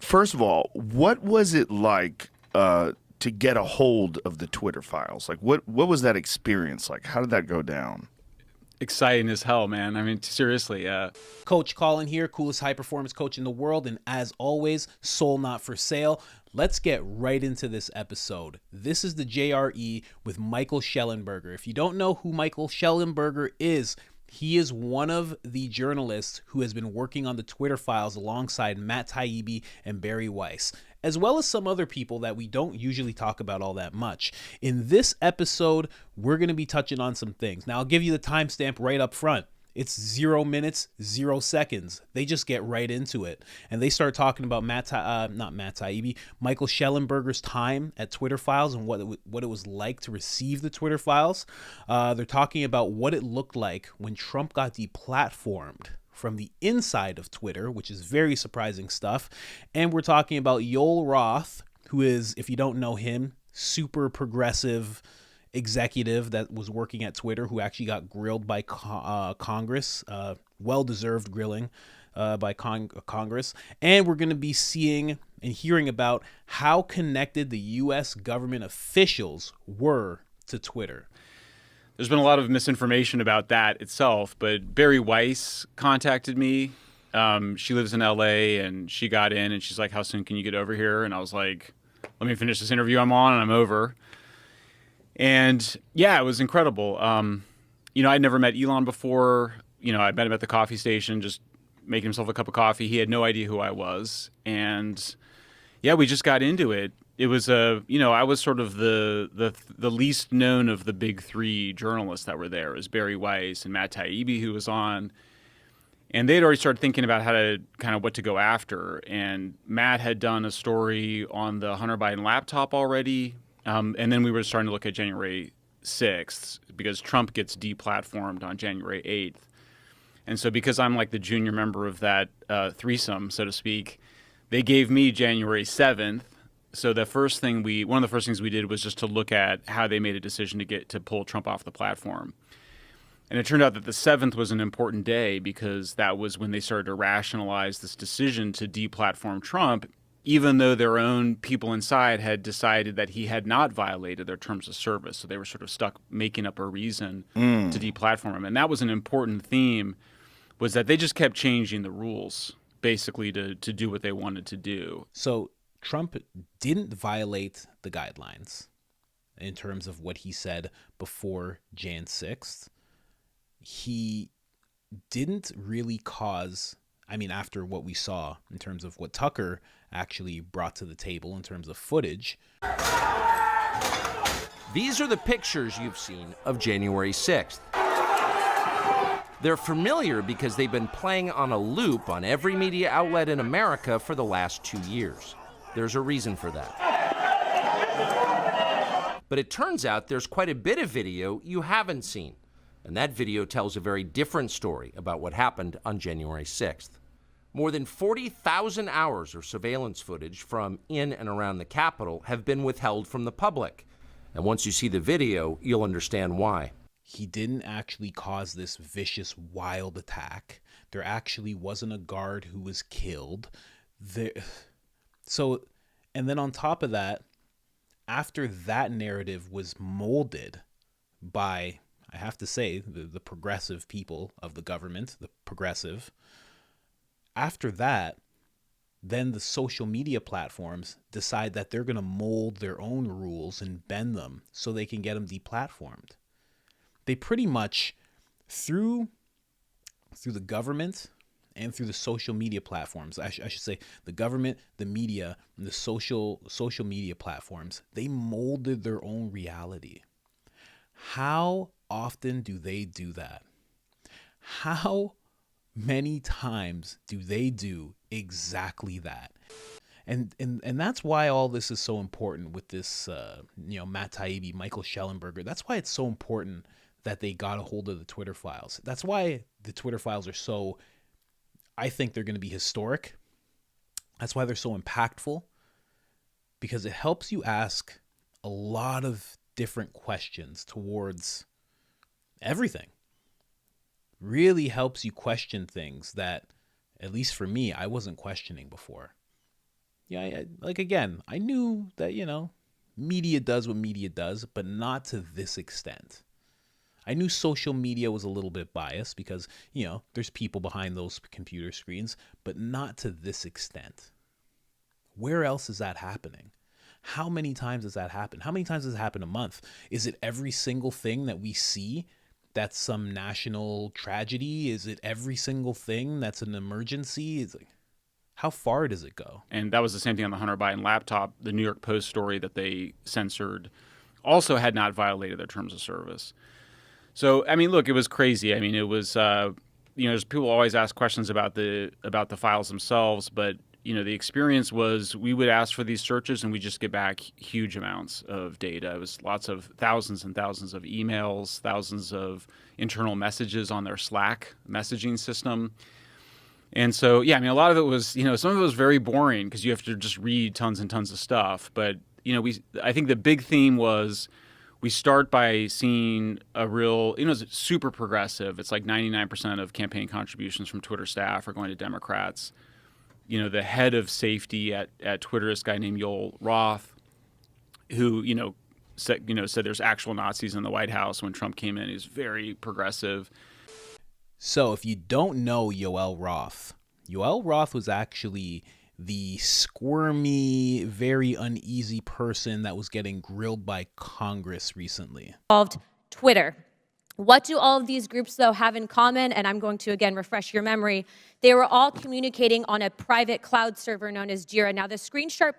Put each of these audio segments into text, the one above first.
First of all, what was it like to get a hold of the Twitter files? Like, what was that experience like? How did that go down? Exciting as hell, man. I mean, seriously. Coach Colin here, coolest high performance coach in the world, and as always, soul not for sale. Let's get right into this episode. This is the JRE with Michael Shellenberger. If you don't know who Michael Shellenberger is, he is one of the journalists who has been working on the Twitter files alongside Matt Taibbi and Bari Weiss, as well as some other people that we don't usually talk about all that much. In this episode, we're going to be touching on some things. Now, I'll give you the timestamp right up front. It's 0 minutes, 0 seconds. They just get right into it. And they start talking about Michael Shellenberger's time at Twitter Files and what it was like to receive the Twitter Files. They're talking about what it looked like when Trump got deplatformed from the inside of Twitter, which is very surprising stuff. And we're talking about Joe Roth, who is, if you don't know him, super progressive executive that was working at Twitter who actually got grilled by Congress, well-deserved grilling by Congress. And we're going to be seeing and hearing about how connected the U.S. government officials were to Twitter. There's been a lot of misinformation about that itself, but Bari Weiss contacted me. She lives in L.A., and she got in, and she's like, how soon can you get over here? And I was like, let me finish this interview I'm on, and I'm over. And yeah, it was incredible. I'd never met Elon before. I met him at the coffee station, just making himself a cup of coffee. He had no idea who I was. And yeah, we just got into it. It was I was sort of the least known of the big three journalists that were there. It was Bari Weiss and Matt Taibbi who was on. And they'd already started thinking about how to kind of what to go after. And Matt had done a story on the Hunter Biden laptop already. And then we were starting to look at January 6th because Trump gets deplatformed on January 8th. And so because I'm like the junior member of that threesome, so to speak, they gave me January 7th. So one of the first things we did was just to look at how they made a decision to pull Trump off the platform. And it turned out that the 7th was an important day because that was when they started to rationalize this decision to deplatform Trump, even though their own people inside had decided that he had not violated their terms of service. So they were sort of stuck making up a reason to deplatform him. And that was an important theme, was that they just kept changing the rules, basically, to do what they wanted to do. So Trump didn't violate the guidelines in terms of what he said before Jan 6th. He didn't really cause... after what we saw in terms of what Tucker actually brought to the table in terms of footage. These are the pictures you've seen of January 6th. They're familiar because they've been playing on a loop on every media outlet in America for the last 2 years. There's a reason for that. But it turns out there's quite a bit of video you haven't seen. And that video tells a very different story about what happened on January 6th. More than 40,000 hours of surveillance footage from in and around the Capitol have been withheld from the public. And once you see the video, you'll understand why. He didn't actually cause this vicious, wild attack. There actually wasn't a guard who was killed. And then on top of that, after that narrative was molded by, I have to say, the progressive people of the government, the progressive. After that, then the social media platforms decide that they're going to mold their own rules and bend them so they can get them deplatformed. They pretty much, through the government and through the social media platforms, I should say the government, the media, and the social media platforms, they molded their own reality. How often do they do that? How many times do they do exactly that? And that's why all this is so important with this, Matt Taibbi, Michael Shellenberger. That's why it's so important that they got a hold of the Twitter files. That's why the Twitter files are so, I think they're going to be historic. That's why they're so impactful, because it helps you ask a lot of different questions towards everything. Really helps you question things that, at least for me, I wasn't questioning before. like, again, I knew that, media does what media does, but not to this extent. I knew social media was a little bit biased because, there's people behind those computer screens, but not to this extent. Where else is that happening? How many times does that happen? How many times does it happen a month? Is it every single thing that we see that's some national tragedy? Is it every single thing that's an emergency? It's like, how far does it go? And that was the same thing on the Hunter Biden laptop. The New York Post story that they censored also had not violated their terms of service. So, I mean, look, it was crazy. I mean, it was, there's people always ask questions about the files themselves, but, the experience was we would ask for these searches and we just get back huge amounts of data. It was lots of thousands and thousands of emails, thousands of internal messages on their Slack messaging system. And so, yeah, I mean, a lot of it was, some of it was very boring because you have to just read tons and tons of stuff. But, I think the big theme was we start by seeing a real, it's super progressive. It's like 99% of campaign contributions from Twitter staff are going to Democrats. The head of safety at Twitter, this guy named Joe Roth, who, said there's actual Nazis in the White House when Trump came in. He was very progressive. So if you don't know Yoel Roth was actually the squirmy, very uneasy person that was getting grilled by Congress recently. Twitter. What do all of these groups, though, have in common? And I'm going to, again, refresh your memory. They were all communicating on a private cloud server known as Jira. Now, the screenshot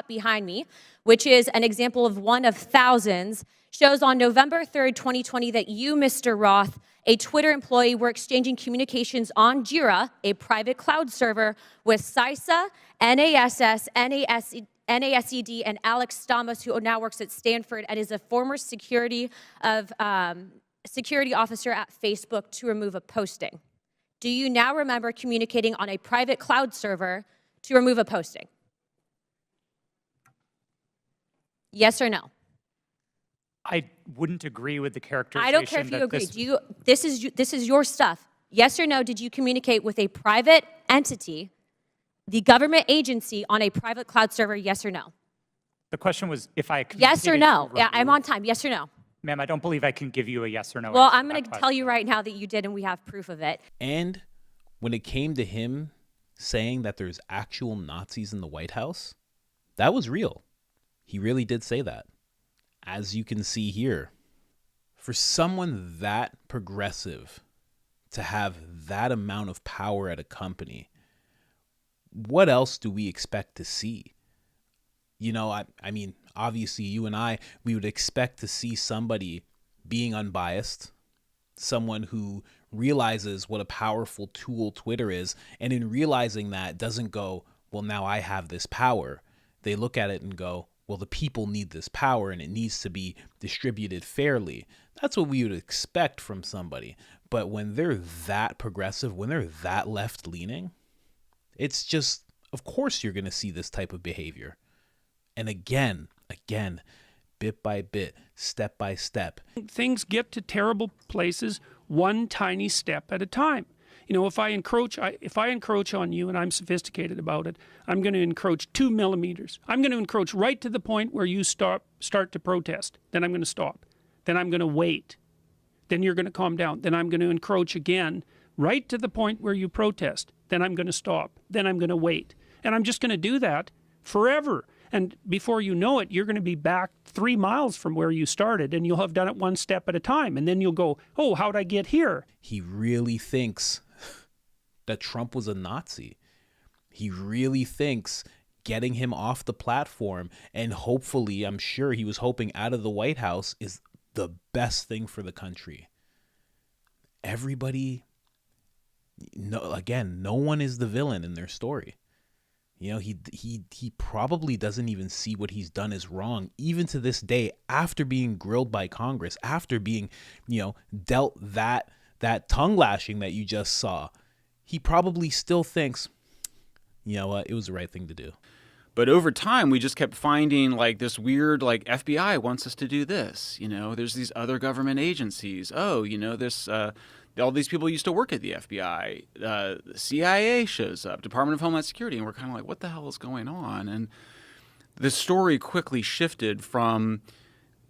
behind me, which is an example of one of thousands, shows on November 3rd, 2020, that you, Mr. Roth, a Twitter employee, were exchanging communications on Jira, a private cloud server, with CISA, NASS, NASED, and Alex Stamos, who now works at Stanford and is a former security officer at Facebook, to remove a posting. Do you now remember communicating on a private cloud server to remove a posting? Yes or no? I wouldn't agree with the characterization. I don't care if you agree. This is your stuff. Yes or no, did you communicate with a private entity, the government agency, on a private cloud server? Yes or no? The question was if I Yes or no? to Yeah, I'm remove- on time. Yes or no? Ma'am, I don't believe I can give you a yes or no. Well, answer I'm to going that to tell you question. right now that you did, and we have proof of it. And when it came to him saying that there's actual Nazis in the White House, that was real. He really did say that. As you can see here, for someone that progressive to have that amount of power at a company, what else do we expect to see? I mean, obviously you and I, we would expect to see somebody being unbiased, someone who realizes what a powerful tool Twitter is, and in realizing that doesn't go, well, now I have this power. They look at it and go, well, the people need this power and it needs to be distributed fairly. That's what we would expect from somebody. But when they're that progressive, when they're that left-leaning, it's just, of course you're going to see this type of behavior. And again, bit by bit, step by step. Things get to terrible places one tiny step at a time. If I encroach on you and I'm sophisticated about it, I'm going to encroach 2 millimeters. I'm going to encroach right to the point where you start to protest. Then I'm going to stop. Then I'm going to wait. Then you're going to calm down. Then I'm going to encroach again right to the point where you protest. Then I'm going to stop. Then I'm going to wait. And I'm just going to do that forever. And before you know it, you're going to be back 3 miles from where you started, and you'll have done it one step at a time. And then you'll go, oh, how'd I get here? He really thinks that Trump was a Nazi. He really thinks getting him off the platform and hopefully, I'm sure he was hoping, out of the White House is the best thing for the country. Everybody, no one is the villain in their story. He probably doesn't even see what he's done is wrong, even to this day, after being grilled by Congress, after being, dealt that tongue lashing that you just saw. He probably still thinks, you know what, it was the right thing to do. But over time, we just kept finding this weird, FBI wants us to do this. There's these other government agencies. Oh, this all these people used to work at the FBI. The CIA shows up, Department of Homeland Security, and we're kind of like, what the hell is going on? And the story quickly shifted from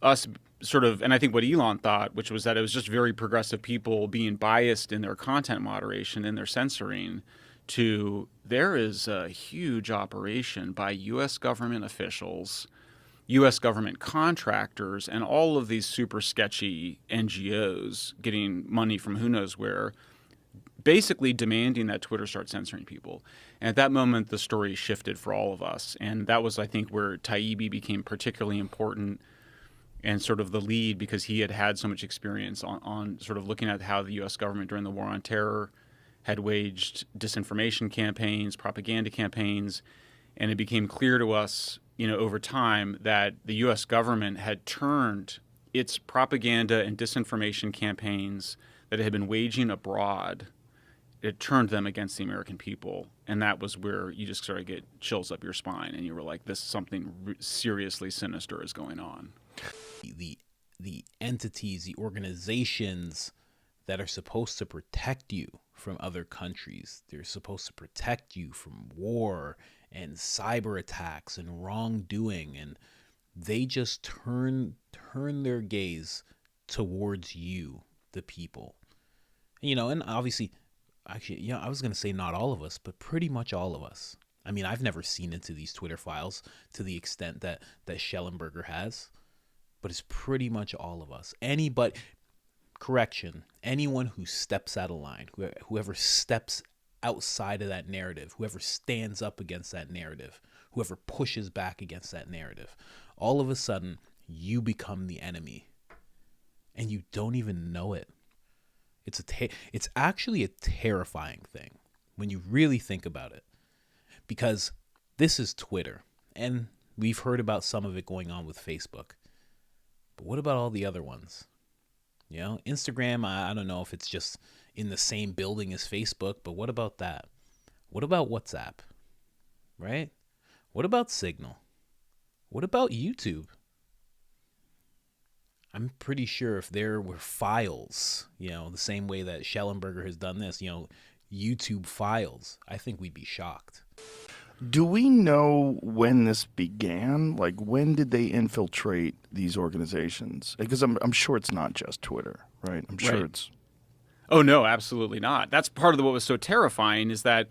us sort of, and I think what Elon thought, which was that it was just very progressive people being biased in their content moderation and their censoring, to there is a huge operation by U.S. government officials, U.S. government contractors, and all of these super sketchy NGOs getting money from who knows where, basically demanding that Twitter start censoring people. And at that moment, the story shifted for all of us. And that was, I think, where Taibbi became particularly important and sort of the lead, because he had had so much experience on sort of looking at how the U.S. government during the War on Terror had waged disinformation campaigns, propaganda campaigns. And it became clear to us, over time, that the U.S. government had turned its propaganda and disinformation campaigns that it had been waging abroad, it turned them against the American people. And that was where you just sort of get chills up your spine, and you were like, this something seriously sinister is going on. The entities, the organizations that are supposed to protect you from other countries, they're supposed to protect you from war and cyber attacks and wrongdoing, and they just turn their gaze towards you, the people. And obviously, actually, I was going to say not all of us, but pretty much all of us. I mean, I've never seen into these Twitter files to the extent that Shellenberger has, but it's pretty much all of us. Anyone who steps out of line, whoever steps outside of that narrative, whoever stands up against that narrative, whoever pushes back against that narrative, all of a sudden you become the enemy, and you don't even know it. It's actually a terrifying thing when you really think about it, because this is Twitter, and we've heard about some of it going on with Facebook. But what about all the other ones? Instagram, I don't know if it's just in the same building as Facebook, but what about that? What about WhatsApp? Right? What about Signal? What about YouTube? I'm pretty sure if there were files, the same way that Shellenberger has done this, YouTube files, I think we'd be shocked. Do we know when this began? Like, when did they infiltrate these organizations? Because I'm sure it's not just Twitter, right? I'm sure it's... Oh, no, absolutely not. That's part of what was so terrifying, is that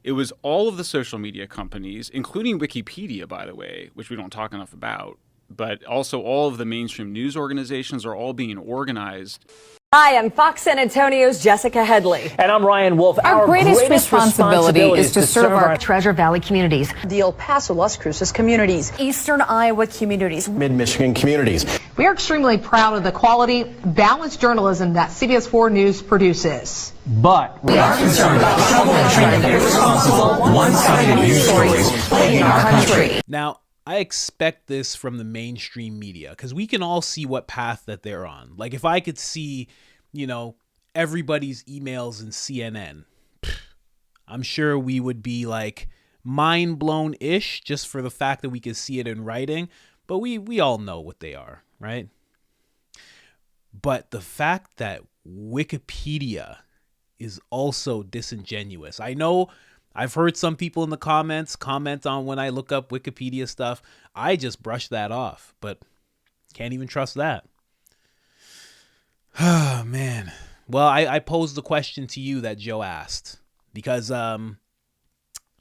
it was all of the social media companies, including Wikipedia, by the way, which we don't talk enough about, but also all of the mainstream news organizations are all being organized. Hi, I'm Fox San Antonio's Jessica Headley. And I'm Ryan Wolf. Our greatest responsibility is to serve our Treasure Valley communities, the El Paso, Las Cruces communities, Eastern Iowa communities, Mid-Michigan communities. We are extremely proud of the quality, balanced journalism that CBS 4 News produces. But we are concerned about troubling and irresponsible, one-sided news stories plaguing our country. Now, I expect this from the mainstream media, because we can all see what path that they're on. Like, if I could see, everybody's emails in CNN, I'm sure we would be like mind blown-ish just for the fact that we could see it in writing. But we all know what they are, right? But the fact that Wikipedia is also disingenuous. I know I've heard some people in the comments comment on when I look up Wikipedia stuff. I just brush that off, but can't even trust that. Oh, man. Well, I posed the question to you that Joe asked, because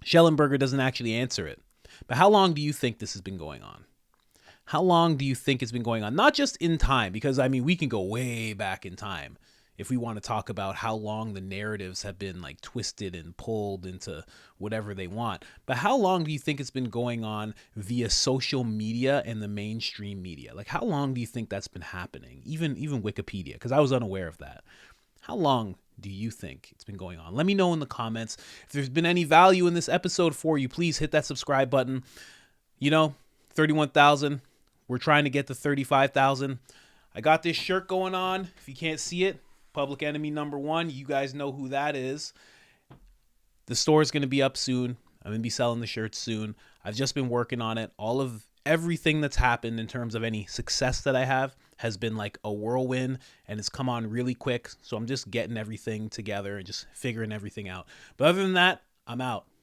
Shellenberger doesn't actually answer it. But how long do you think this has been going on? How long do you think it's been going on? Not just in time, because, we can go way back in time if we want to talk about how long the narratives have been like twisted and pulled into whatever they want. But how long do you think it's been going on via social media and the mainstream media? Like, how long do you think that's been happening? Even Wikipedia, because I was unaware of that. How long do you think it's been going on? Let me know in the comments. If there's been any value in this episode for you, please hit that subscribe button. 31,000. We're trying to get to 35,000. I got this shirt going on. If you can't see it, Public Enemy #1. You guys know who that is. The store is going to be up soon. I'm going to be selling the shirts soon. I've just been working on it. everything that's happened in terms of any success that I have has been like a whirlwind, and it's come on really quick. So I'm just getting everything together and just figuring everything out. But other than that, I'm out.